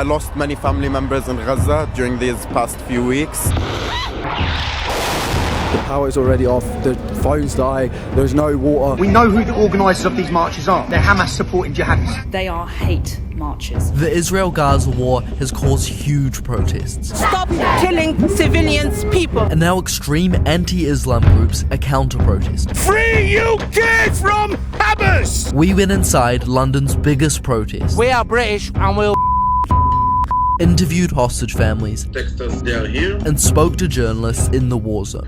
I lost many family members in Gaza during these past few weeks. The power is already off, the phones die, there's no water. We know who the organisers of these marches are. They're Hamas supporting jihadis. They are hate marches. The Israel-Gaza war has caused huge protests. Stop killing civilians, people. And now extreme anti-Islam groups are counter-protesting. Free UK from Hamas! We went inside London's biggest protest. We are British and we'll interviewed hostage families, and spoke to journalists in the war zone.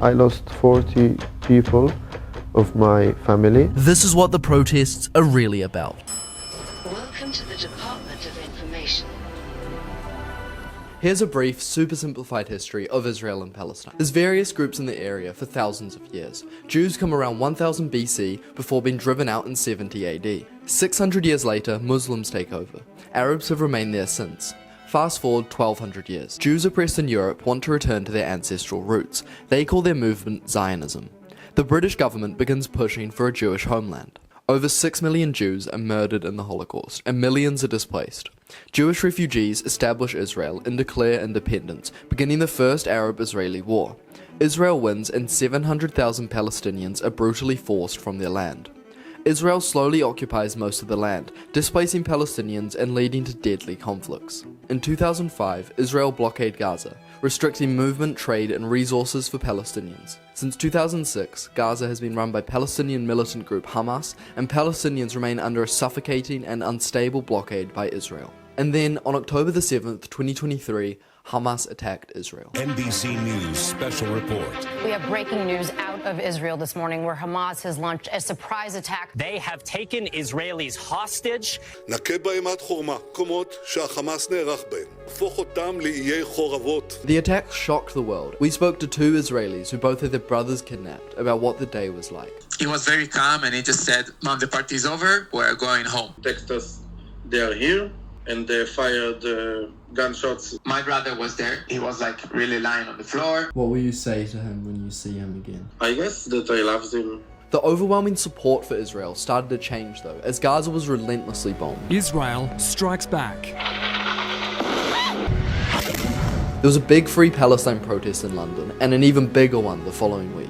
I lost 40 people of my family. This is what the protests are really about. Welcome to the Department of Information. Here's a brief, super simplified history of Israel and Palestine. There's various groups in the area for thousands of years. Jews come around 1000 BC before being driven out in 70 AD. 600 years later, Muslims take over. Arabs have remained there since. Fast forward 1200 years. Jews oppressed in Europe want to return to their ancestral roots. They call their movement Zionism. The British government begins pushing for a Jewish homeland. Over 6 million Jews are murdered in the Holocaust, and millions are displaced. Jewish refugees establish Israel and declare independence, beginning the First Arab-Israeli War. Israel wins, and 700,000 Palestinians are brutally forced from their land. Israel slowly occupies most of the land, displacing Palestinians and leading to deadly conflicts. In 2005, Israel blockaded Gaza, restricting movement, trade, and resources for Palestinians. Since 2006, Gaza has been run by Palestinian militant group Hamas, and Palestinians remain under a suffocating and unstable blockade by Israel. And then, on October the 7th, 2023, Hamas attacked Israel. NBC News special report. We have breaking news out of Israel this morning where Hamas has launched a surprise attack. They have taken Israelis hostage. The attack shocked the world. We spoke to two Israelis who both had their brothers kidnapped about what the day was like. He was very calm and he just said, "Mom, the party's over, we're going home." Text us, they are here, and they fired gunshots. My brother was there. He was like really lying on the floor. What will you say to him when you see him again? I guess that I love him. The overwhelming support for Israel started to change though, as Gaza was relentlessly bombed. Israel strikes back. There was a big Free Palestine protest in London, and an even bigger one the following week.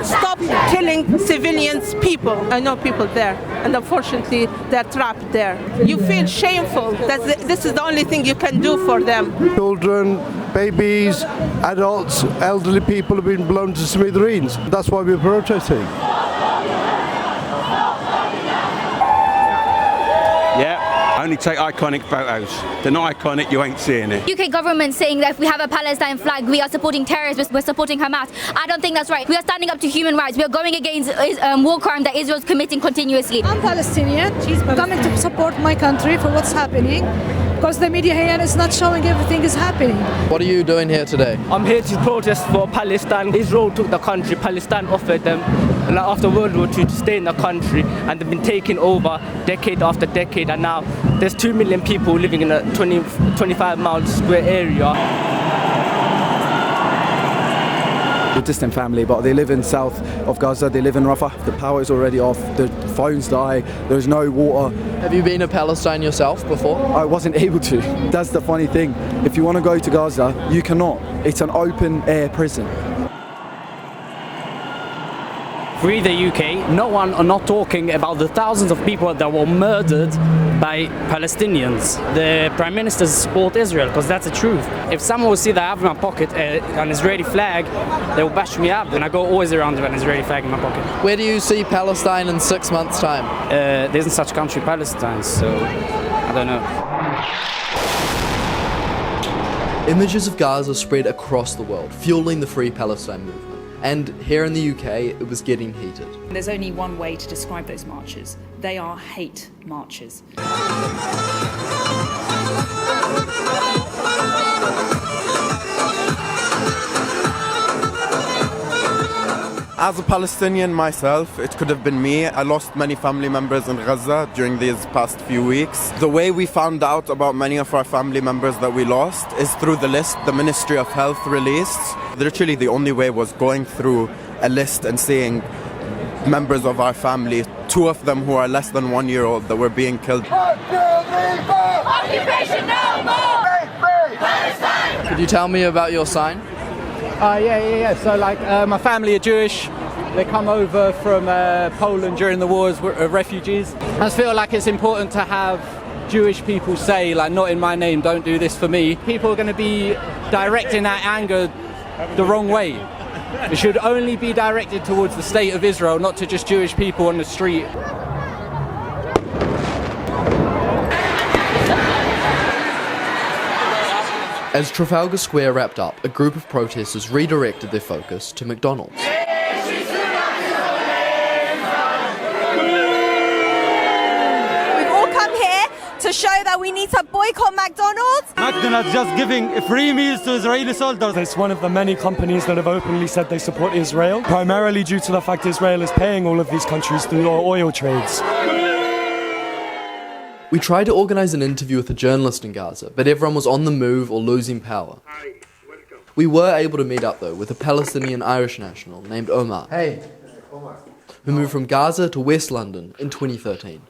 Stop killing civilians, people. I know people there, and unfortunately they're trapped there. You feel shameful that this is the only thing you can do for them. Children, babies, adults, elderly people have been blown to smithereens. That's why we're protesting. Only take iconic photos. They're not iconic, you ain't seeing it. UK government saying that if we have a Palestine flag, we are supporting terrorists, we're supporting Hamas. I don't think that's right. We are standing up to human rights. We are going against war crime that Israel is committing continuously. I'm Palestinian. Coming to support my country for what's happening, because the media here is not showing everything is happening. What are you doing here today? I'm here to protest for Palestine. Israel took the country. Palestine offered them, after World War II, to stay in the country, and they've been taken over decade after decade, and now there's 2 million people living in a 25-mile square area. A distant family, but they live in south of Gaza, they live in Rafah. The power is already off, the phones die, there's no water. Have you been to Palestine yourself before? I wasn't able to. That's the funny thing. If you want to go to Gaza, you cannot. It's an open air prison. Free the UK. No one are not talking about the thousands of people that were murdered by Palestinians. The Prime Minister support Israel because that's the truth. If someone will see that I have in my pocket an Israeli flag, they will bash me up, and I go always around with an Israeli flag in my pocket. Where do you see Palestine in 6 months' time? There isn't such country, Palestine, so I don't know. Images of Gaza spread across the world, fueling the Free Palestine movement. And here in the UK, it was getting heated. There's only one way to describe those marches. They are hate marches. As a Palestinian myself, it could have been me. I lost many family members in Gaza during these past few weeks. The way we found out about many of our family members that we lost is through the list the Ministry of Health released. Literally the only way was going through a list and seeing members of our family 2 of them who are less than 1 year old that were being killed. Occupation no more! Palestine! Could you tell me about your sign? Yeah. So, like, my family are Jewish. They come over from Poland during the wars, refugees. I just feel like it's important to have Jewish people say, like, not in my name, don't do this for me. People are going to be directing that anger the wrong way. It should only be directed towards the state of Israel, not to just Jewish people on the street. As Trafalgar Square wrapped up, a group of protesters redirected their focus to McDonald's. To show that we need to boycott McDonald's. McDonald's just giving free meals to Israeli soldiers. It's one of the many companies that have openly said they support Israel, primarily due to the fact Israel is paying all of these countries through oil trades. We tried to organise an interview with a journalist in Gaza, but everyone was on the move or losing power. We were able to meet up though with a Palestinian Irish national named Omar. Hey. Who moved from Gaza to West London in 2013.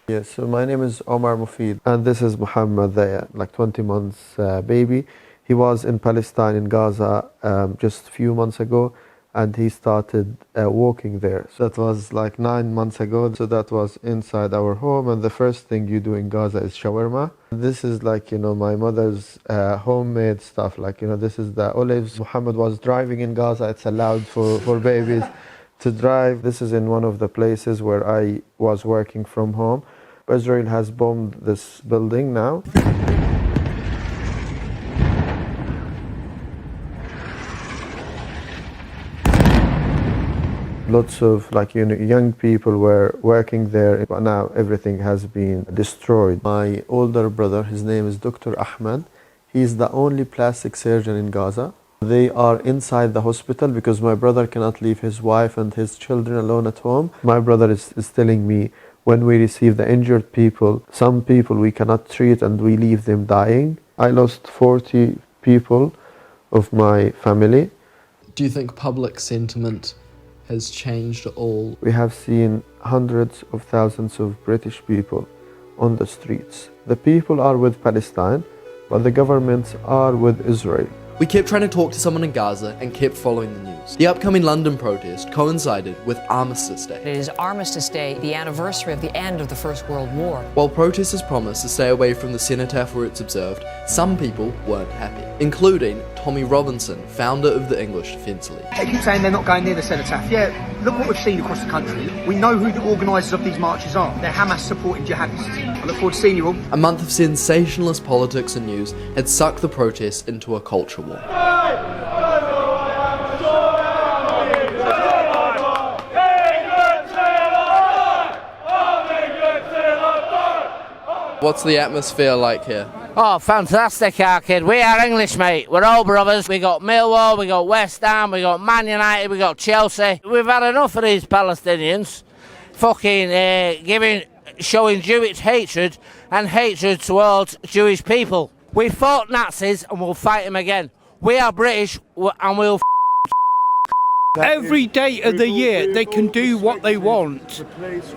Yes, so my name is Omar Mufid, and this is Muhammad, the 20 months baby. He was in Palestine, in Gaza, just a few months ago, and he started walking there. So that was like 9 months ago, so that was inside our home, and the first thing you do in Gaza is shawarma. This is like, my mother's homemade stuff, this is the olives. Muhammad was driving in Gaza, it's allowed for babies to drive. This is in one of the places where I was working from home. Israel has bombed this building now. Lots of young people were working there, but now everything has been destroyed. My older brother, his name is Dr. Ahmed. He's the only plastic surgeon in Gaza. They are inside the hospital because my brother cannot leave his wife and his children alone at home. My brother is telling me, when we receive the injured people, some people we cannot treat and we leave them dying. I lost 40 people of my family. Do you think public sentiment has changed at all? We have seen hundreds of thousands of British people on the streets. The people are with Palestine, but the governments are with Israel. We kept trying to talk to someone in Gaza and kept following the news. The upcoming London protest coincided with Armistice Day. It is Armistice Day, the anniversary of the end of the First World War. While protesters promised to stay away from the cenotaph where it's observed, some people weren't happy, including Tommy Robinson, founder of the English Defence League. They keep saying they're not going near the cenotaph. Yeah, look what we've seen across the country. We know who the organisers of these marches are. They're Hamas-supporting jihadists. I look forward to seeing you all. A month of sensationalist politics and news had sucked the protests into a culture war. What's the atmosphere like here? Oh, fantastic, our kid. We are English, mate. We're all brothers. We got Millwall, we got West Ham, we got Man United, we got Chelsea. We've had enough of these Palestinians showing Jewish hatred and hatred towards Jewish people. We fought Nazis and we'll fight them again. We are British and we'll Every day of the year they can do what they want,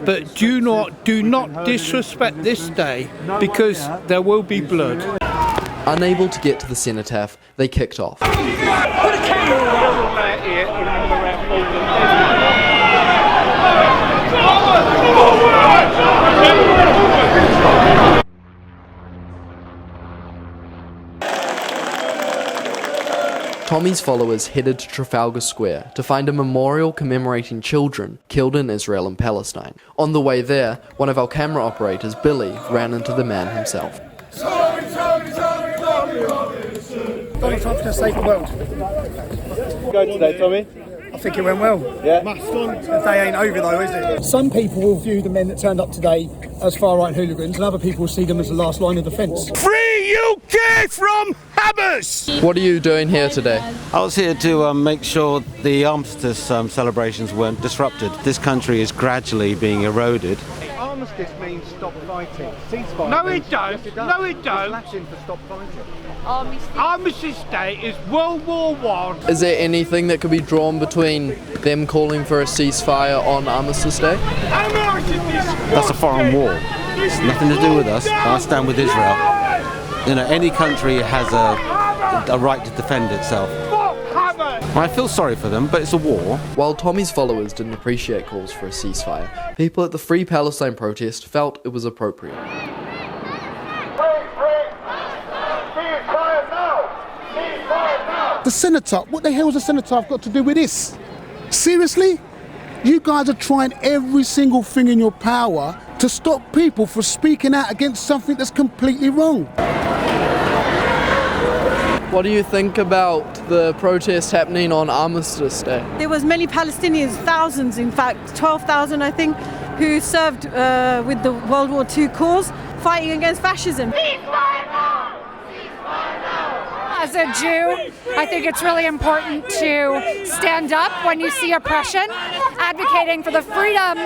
but do not disrespect this day because there will be blood. Unable to get to the cenotaph, they kicked off. Tommy's followers headed to Trafalgar Square to find a memorial commemorating children killed in Israel and Palestine. On the way there, one of our camera operators, Billy, ran into the man himself. Donald Trump's going to save the world. Go today, Tommy. I think it went well. Yeah. The day ain't over though, is it? Some people will view the men that turned up today as far-right hooligans, and other people will see them as the last line of defence. Free UK from Hamas! What are you doing here today? I was here to make sure the Armistice celebrations weren't disrupted. This country is gradually being eroded. Armistice means stop fighting. Ceasefire. No, it don't. No, it don't. It's Latin for stop fighting. Armistice Day is World War I. Is there anything that could be drawn between them calling for a ceasefire on Armistice Day? That's a foreign war. It's nothing to do with us. I stand with Israel. You know, any country has a right to defend itself. I feel sorry for them, but it's a war. While Tommy's followers didn't appreciate calls for a ceasefire, people at the Free Palestine protest felt it was appropriate. The cenotaph. What the hell has the cenotaph got to do with this? Seriously? You guys are trying every single thing in your power to stop people from speaking out against something that's completely wrong. What do you think about the protest happening on Armistice Day? There was many Palestinians, thousands in fact, 12,000 I think, who served with the World War II cause, fighting against fascism. As a Jew, I think it's really important to stand up when you see oppression, advocating for the freedom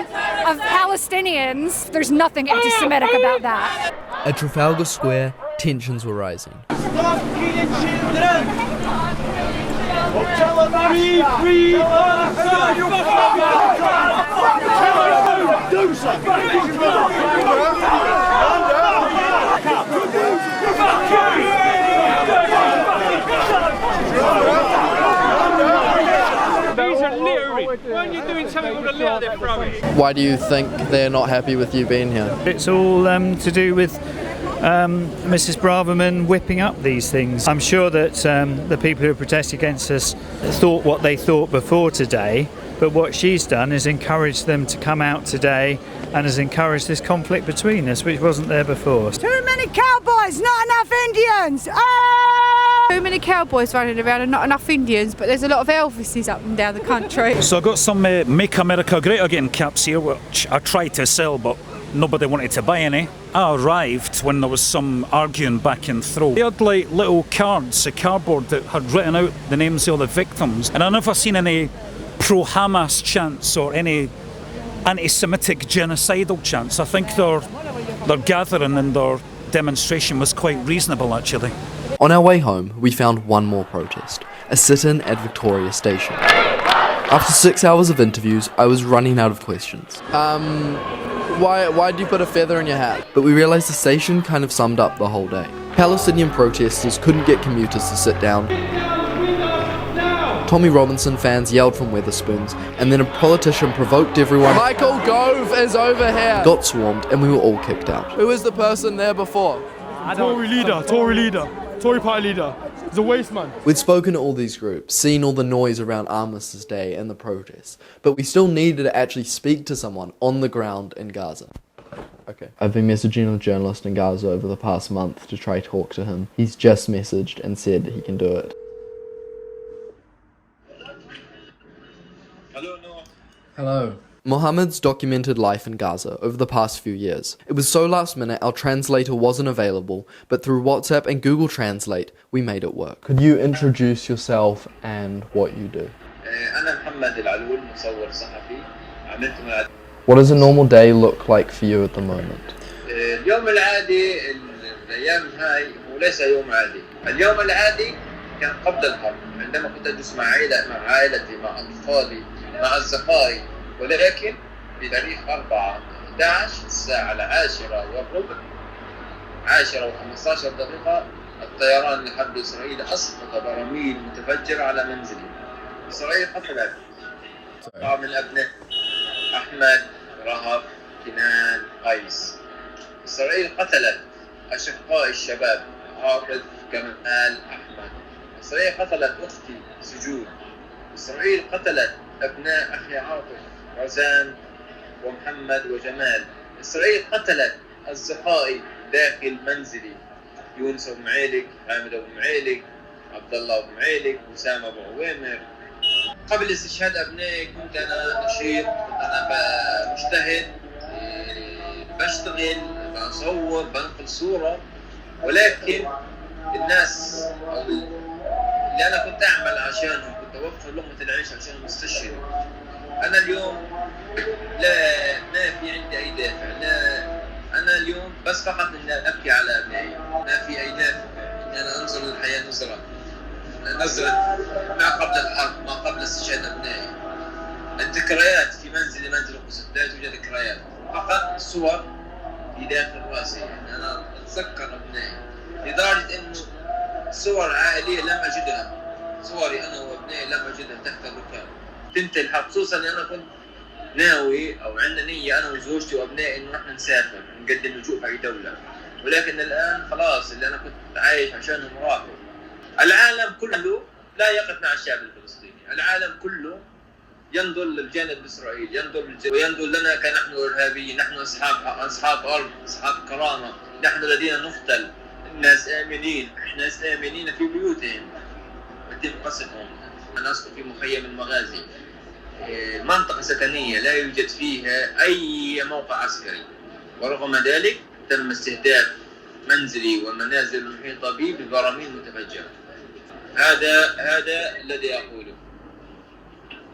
of Palestinians. There's nothing anti-Semitic about that. At Trafalgar Square, tensions were rising. Why do you think they're not happy with you being here? It's all to do with Mrs. Braverman whipping up these things. I'm sure that the people who protest against us thought what they thought before today, but what she's done is encouraged them to come out today and has encouraged this conflict between us, which wasn't there before. Too many cowboys, not enough Indians! Too many cowboys running around and not enough Indians, but there's a lot of Elvises up and down the country. So I got some Make America Great Again caps here, which I tried to sell, but nobody wanted to buy any. I arrived when there was some arguing back and through. They had like little cards, a cardboard that had written out the names of all the victims, and I never seen any pro-Hamas chants or any anti-Semitic genocidal chants. I think their gathering and their demonstration was quite reasonable, actually. On our way home, we found one more protest, a sit-in at Victoria Station. After 6 hours of interviews, I was running out of questions. Why do you put a feather in your hat? But we realised the station kind of summed up the whole day. Palestinian protesters couldn't get commuters to sit down. Tommy Robinson fans yelled from Wetherspoons, and then a politician provoked everyone. Michael Gove is over here! Got swarmed, and we were all kicked out. Who was the person there before? Tory leader, Tory party leader. He's a waste man. We'd spoken to all these groups, seen all the noise around Armistice Day and the protests, but we still needed to actually speak to someone on the ground in Gaza. Okay. I've been messaging a journalist in Gaza over the past month to try to talk to him. He's just messaged and said he can do it. Hello. Mohammed's documented life in Gaza over the past few years. It was so last minute our translator wasn't available, but through WhatsApp and Google Translate, we made it work. Could you introduce yourself and what you do? What does a normal day look like for you at the moment? اليوم العادي الأيام هاي وليس يوم عادي. اليوم العادي كان قبل الحرب عندما كنت أجلس مع عائلتي مع أطفالي مع أصدقائي، ولكن في تاريخ 4/11 الساعة 10:15 10:15 الطيران الحرب الإسرائيلي أسقط براميل متفجرة على منزلي. إسرائيل قتلت 4 من أبنائي أحمد، رهف، كنان، قيس. إسرائيل قتلت أشقائي الشباب حافظ، كمال، أحمد. إسرائيل قتلت أختي سجود. إسرائيل قتلت أبناء أخي عاطف، رزان ومحمد وجمال. إسرائيل قتلت أصدقائي داخل منزلي، يونس أبو معيلق، حامد أبو معيلق، عبد الله أبو معيلق، وسام أبو عويمر. قبل استشهاد أبنائي كنت أنا نشيط، كنت أنا مجتهد، بشتغل، بصور، بنقل صورة، ولكن الناس اللي أنا كنت أعمل عشانهم، كنت أوفر لقمة العيش عشان المستشهد. أنا اليوم لا ما في عندي أي دافع، لا بس فقط إني أبكي على أبنائي. ما في أي دافع إني أنا أنظر للحياة نظرة ما قبل الحرب، ما قبل استشهاد أبنائي. الذكريات في منزلي منزل القدس لا توجد ذكريات، فقط صور في داخل راسي. يعني أنا أتذكر أبنائي لدرجة إنه صور عائلية لم أجدها، صوري أنا وأبنائي لم أجدها تحت الركاب. تنتهي الحرب، خصوصا أنا كنت ناوي أو عندنا نية أنا وزوجتي وأبنائي إنه نحن نسافر نقدم لجوء في أي دولة، ولكن الآن خلاص اللي أنا كنت عايش عشانهم راحوا. العالم كله لا يقف مع الشعب الفلسطيني، العالم كله ينظر للجانب الإسرائيلي، وينظر لنا كنحن إرهابيين، نحن أصحاب أرض، أصحاب كرامة، نحن الذين نقتل، الناس آمنين، ناس آمنين في بيوتهم يتم قصفهم. أنا أسكن في مخيم المغازي، منطقة سكنية لا يوجد فيها أي موقع عسكري، ورغم ذلك تم استهداف منزلي ومنازل المحيطة بي ببراميل متفجرة. هذا الذي أقوله.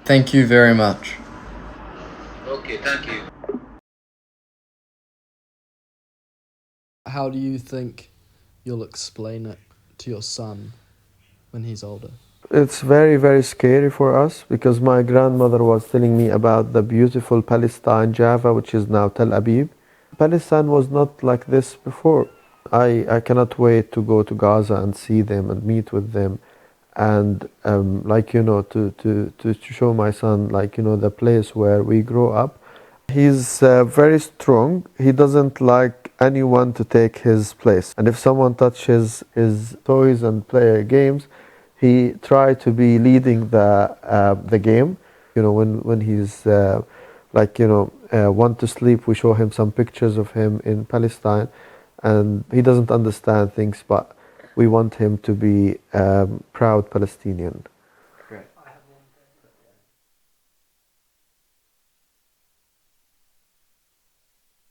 Thank you very much. Okay, thank you. How do you think you'll explain it to your son when he's older? It's very, very scary for us because my grandmother was telling me about the beautiful Palestine, Jaffa, which is now Tel Aviv. Palestine was not like this before. I cannot wait to go to Gaza and see them and meet with them. And to show my son the place where we grew up. He's very strong. He doesn't like anyone to take his place, and if someone touches his toys and play games, he try to be leading the game. When he's want to sleep, we show him some pictures of him in Palestine, and he doesn't understand things, but we want him to be proud Palestinian.